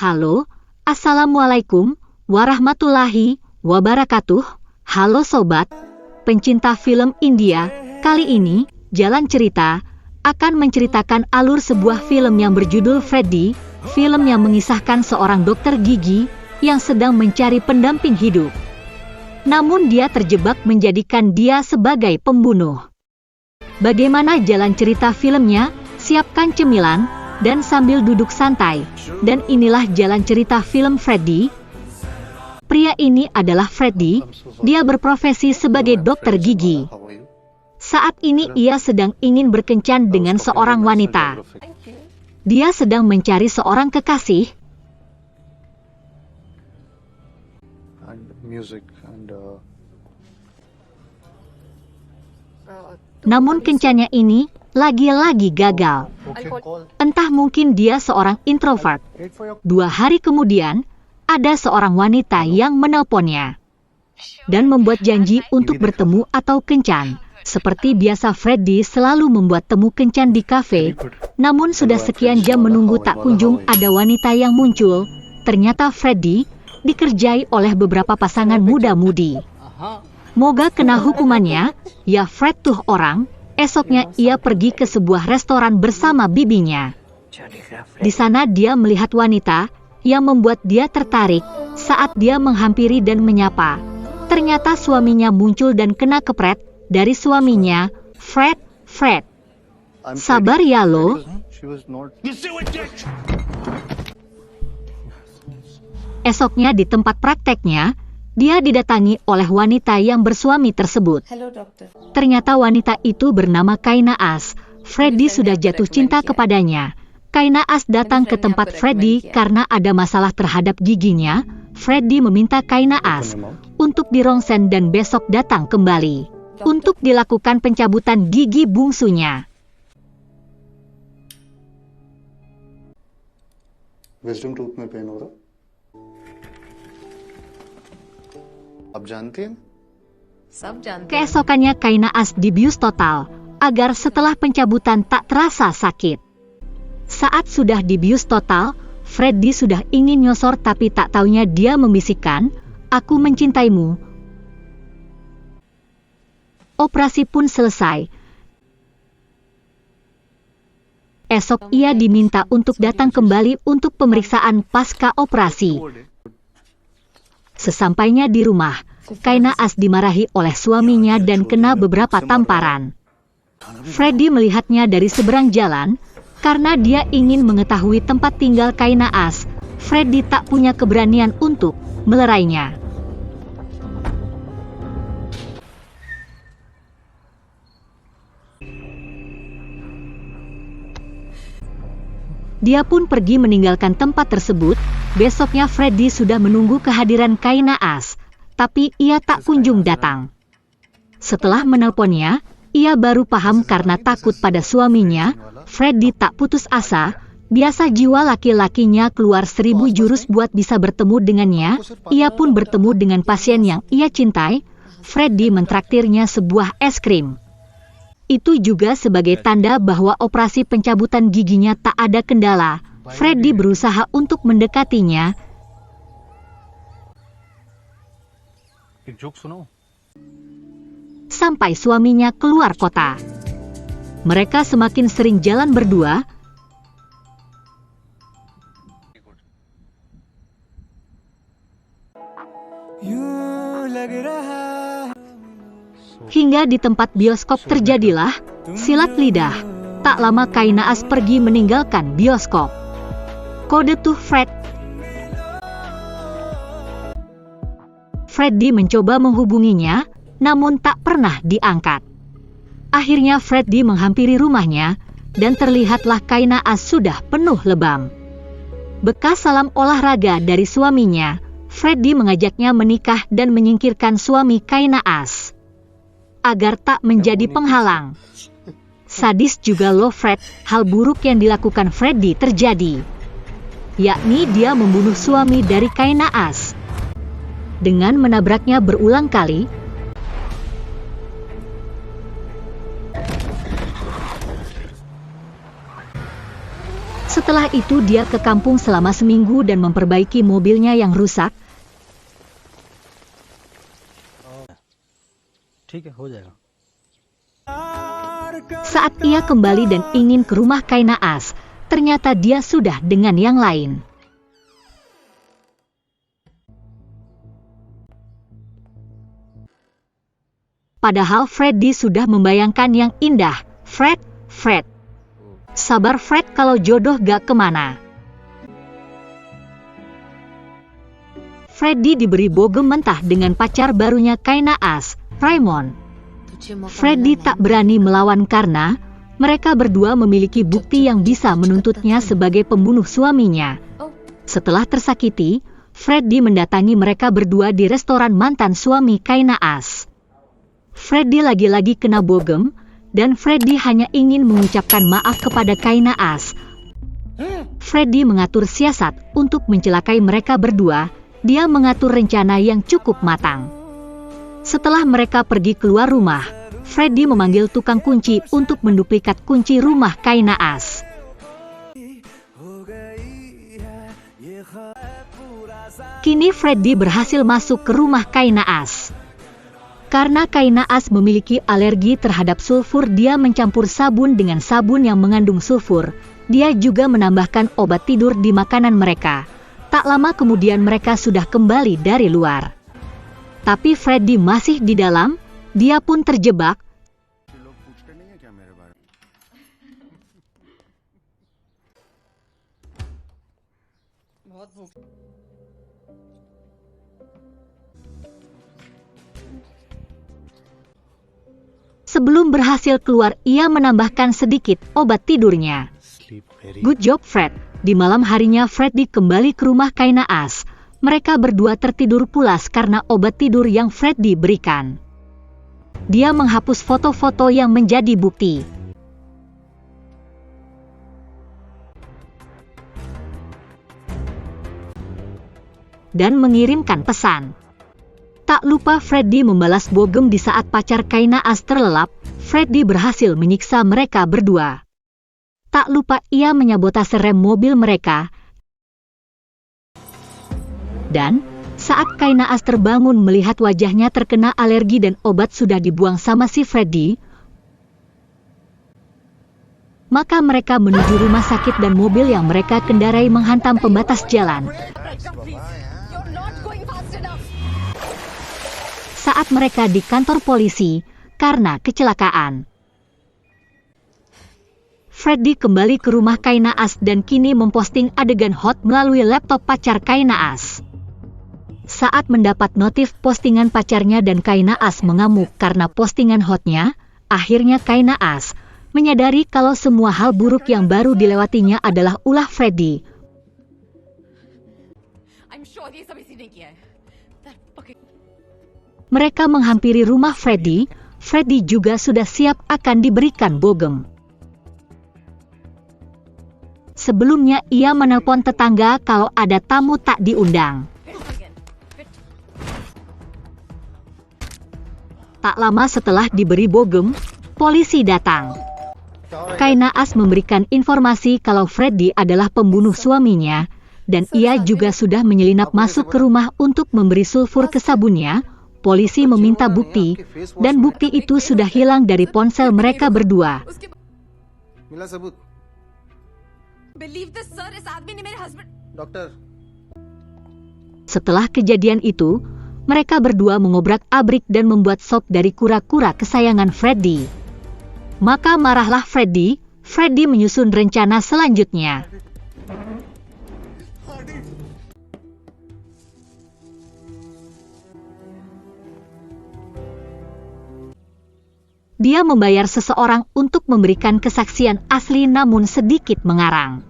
Halo, Assalamualaikum warahmatullahi wabarakatuh. Halo sobat, pencinta film India. Kali ini, Jalan Cerita akan menceritakan alur sebuah film yang berjudul Freddy. Film yang mengisahkan seorang dokter gigi yang sedang mencari pendamping hidup. Namun dia terjebak menjadikan dia sebagai pembunuh. Bagaimana jalan cerita filmnya? Siapkan cemilan dan sambil duduk santai. Dan inilah jalan cerita film Freddy. Pria ini adalah Freddy. Dia berprofesi sebagai dokter gigi. Saat ini ia sedang ingin berkencan dengan seorang wanita. Dia sedang mencari seorang kekasih. Namun kencannya ini lagi-lagi gagal. Entah mungkin dia seorang introvert. 2 hari kemudian, ada seorang wanita yang menelponnya dan membuat janji untuk bertemu atau kencan. Seperti biasa Freddy selalu membuat temu kencan di kafe. Namun sudah sekian jam menunggu tak kunjung ada wanita yang muncul. Ternyata Freddy dikerjai oleh beberapa pasangan muda-mudi. Moga kena hukumannya, ya Fred tuh orang. Esoknya ia pergi ke sebuah restoran bersama bibinya. Di sana dia melihat wanita yang membuat dia tertarik. Saat dia menghampiri dan menyapa, ternyata suaminya muncul dan kena kepret dari suaminya. Fred, sabar ya lo. Esoknya di tempat prakteknya, dia didatangi oleh wanita yang bersuami tersebut. Ternyata wanita itu bernama Kainaas. Freddy sudah jatuh cinta kepadanya. Kainaas datang ke tempat Freddy karena ada masalah terhadap giginya. Freddy meminta Kainaas untuk dirongsen dan besok datang kembali untuk dilakukan pencabutan gigi bungsunya. Wisdom tooth में पेन हो रहा? आप जानती हैं? Keesokannya Kainaas dibius total, agar setelah pencabutan tak terasa sakit. Saat sudah dibius total, Freddy sudah ingin nyosor tapi tak taunya dia membisikkan, "Aku mencintaimu." Operasi pun selesai. Esok ia diminta untuk datang kembali untuk pemeriksaan pasca operasi. Sesampainya di rumah, Kainaas dimarahi oleh suaminya dan kena beberapa tamparan. Freddy melihatnya dari seberang jalan, karena dia ingin mengetahui tempat tinggal Kainaas. Freddy tak punya keberanian untuk melerainya. Dia pun pergi meninggalkan tempat tersebut. Besoknya Freddy sudah menunggu kehadiran Kainaas, tapi ia tak kunjung datang. Setelah menelponnya, ia baru paham karena takut pada suaminya. Freddy tak putus asa. Biasa jiwa laki-lakinya keluar 1000 jurus buat bisa bertemu dengannya. Ia pun bertemu dengan pasien yang ia cintai. Freddy mentraktirnya sebuah es krim. Itu juga sebagai tanda bahwa operasi pencabutan giginya tak ada kendala. Freddy berusaha untuk mendekatinya. Sampai suaminya keluar kota. Mereka semakin sering jalan berdua. Hingga di tempat bioskop terjadilah silat lidah. Tak lama Kainaas pergi meninggalkan bioskop. Kode tuh Fred. Freddy mencoba menghubunginya, namun tak pernah diangkat. Akhirnya Freddy menghampiri rumahnya, dan terlihatlah Kainaas sudah penuh lebam. Bekas salam olahraga dari suaminya, Freddy mengajaknya menikah dan menyingkirkan suami Kainaas agar tak menjadi penghalang. Sadis juga loh Fred. Hal buruk yang dilakukan Freddy terjadi, yakni dia membunuh suami dari Kainaas dengan menabraknya berulang kali. Setelah itu dia ke kampung selama seminggu dan memperbaiki mobilnya yang rusak. Saat ia kembali dan ingin ke rumah Kainaas, ternyata dia sudah dengan yang lain. Padahal Freddy sudah membayangkan yang indah. Fred. Sabar Fred, kalau jodoh gak kemana. Freddy diberi bogem mentah dengan pacar barunya Kainaas, Raymond. Freddy tak berani melawan karena mereka berdua memiliki bukti yang bisa menuntutnya sebagai pembunuh suaminya. Setelah tersakiti, Freddy mendatangi mereka berdua di restoran mantan suami Kainaas. Freddy lagi-lagi kena bogem, dan Freddy hanya ingin mengucapkan maaf kepada Kainaas. Freddy mengatur siasat untuk mencelakai mereka berdua. Dia mengatur rencana yang cukup matang. Setelah mereka pergi keluar rumah, Freddy memanggil tukang kunci untuk menduplikat kunci rumah Kainaas. Kini Freddy berhasil masuk ke rumah Kainaas. Karena Kainaas memiliki alergi terhadap sulfur, dia mencampur sabun dengan sabun yang mengandung sulfur. Dia juga menambahkan obat tidur di makanan mereka. Tak lama kemudian mereka sudah kembali dari luar. Tapi Freddy masih di dalam, dia pun terjebak. Sebelum berhasil keluar, ia menambahkan sedikit obat tidurnya. Good job Fred. Di malam harinya Freddy kembali ke rumah Kainaas. Mereka berdua tertidur pulas karena obat tidur yang Freddy berikan. Dia menghapus foto-foto yang menjadi bukti. Dan mengirimkan pesan. Tak lupa Freddy membalas bogem di saat pacar Kainaas terlelap. Freddy berhasil menyiksa mereka berdua. Tak lupa ia menyabotase rem mobil mereka. Dan saat Kainaas terbangun melihat wajahnya terkena alergi dan obat sudah dibuang sama si Freddy, maka mereka menuju rumah sakit dan mobil yang mereka kendarai menghantam pembatas jalan. Saat mereka di kantor polisi karena kecelakaan, Freddy kembali ke rumah Kainaas dan kini memposting adegan hot melalui laptop pacar Kainaas. Saat mendapat notif postingan pacarnya dan Kainaas mengamuk karena postingan hotnya, akhirnya Kainaas menyadari kalau semua hal buruk yang baru dilewatinya adalah ulah Freddy. Mereka menghampiri rumah Freddy. Freddy juga sudah siap akan diberikan bogem. Sebelumnya ia menelpon tetangga kalau ada tamu tak diundang. Tak lama setelah diberi bogem, polisi datang. Kainaas memberikan informasi kalau Freddy adalah pembunuh suaminya, dan ia juga sudah menyelinap masuk ke rumah untuk memberi sulfur ke sabunnya. Polisi meminta bukti, dan bukti itu sudah hilang dari ponsel mereka berdua. Setelah kejadian itu, mereka berdua mengobrak-abrik dan membuat sop dari kura-kura kesayangan Freddy. Maka marahlah Freddy. Freddy menyusun rencana selanjutnya. Dia membayar seseorang untuk memberikan kesaksian asli namun sedikit mengarang.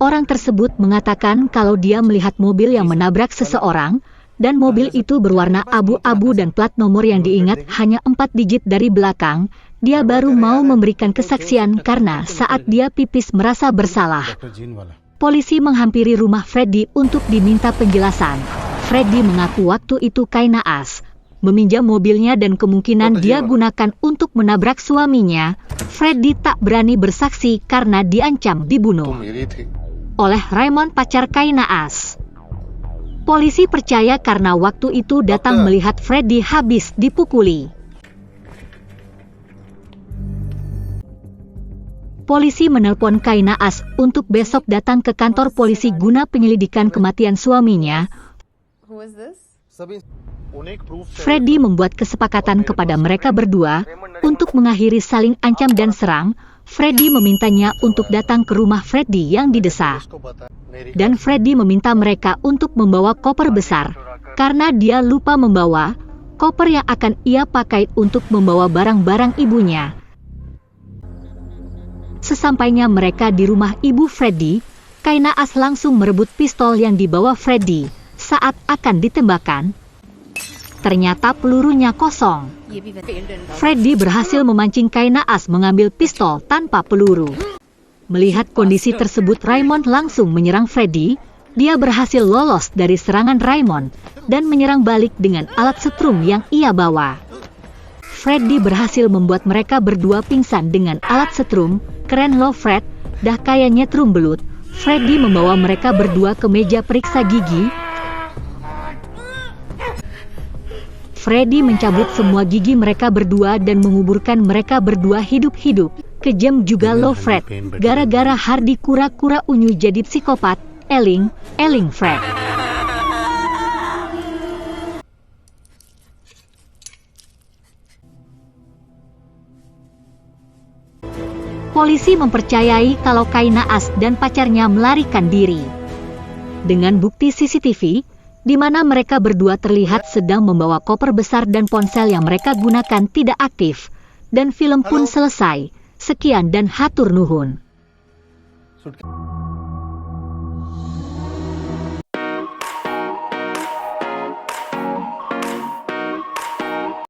Orang tersebut mengatakan kalau dia melihat mobil yang menabrak seseorang, dan mobil itu berwarna abu-abu dan plat nomor yang diingat hanya 4 digit dari belakang. Dia baru mau memberikan kesaksian karena saat dia pipis merasa bersalah. Polisi menghampiri rumah Freddy untuk diminta penjelasan. Freddy mengaku waktu itu Kainaas meminjam mobilnya dan kemungkinan dia gunakan untuk menabrak suaminya, Freddy tak berani bersaksi karena diancam dibunuh oleh Raymond, pacar Kay Naas. Polisi percaya karena waktu itu datang melihat Freddy habis dipukuli. Polisi menelpon Kay Naas untuk besok datang ke kantor polisi guna penyelidikan kematian suaminya. Freddy membuat kesepakatan kepada mereka berdua untuk mengakhiri saling ancam dan serang. Freddy memintanya untuk datang ke rumah Freddy yang didesak. Dan Freddy meminta mereka untuk membawa koper besar, karena dia lupa membawa koper yang akan ia pakai untuk membawa barang-barang ibunya. Sesampainya mereka di rumah ibu Freddy, Kay Naas langsung merebut pistol yang dibawa Freddy. Saat akan ditembakkan, ternyata pelurunya kosong. Freddy berhasil memancing Kay Naas mengambil pistol tanpa peluru. Melihat kondisi tersebut, Raymond langsung menyerang Freddy. Dia berhasil lolos dari serangan Raymond dan menyerang balik dengan alat setrum yang ia bawa. Freddy berhasil membuat mereka berdua pingsan dengan alat setrum. Keren lo Fred, dah kayak nyetrum belut. Freddy membawa mereka berdua ke meja periksa gigi. Freddy mencabut semua gigi mereka berdua dan menguburkan mereka berdua hidup-hidup. Kejam juga lo Fred, gara-gara Hardy kura-kura unyu jadi psikopat. Eling Fred. Polisi mempercayai kalau Kay Naas dan pacarnya melarikan diri. Dengan bukti CCTV, di mana mereka berdua terlihat sedang membawa koper besar dan ponsel yang mereka gunakan tidak aktif, dan film pun selesai. Sekian dan hatur nuhun.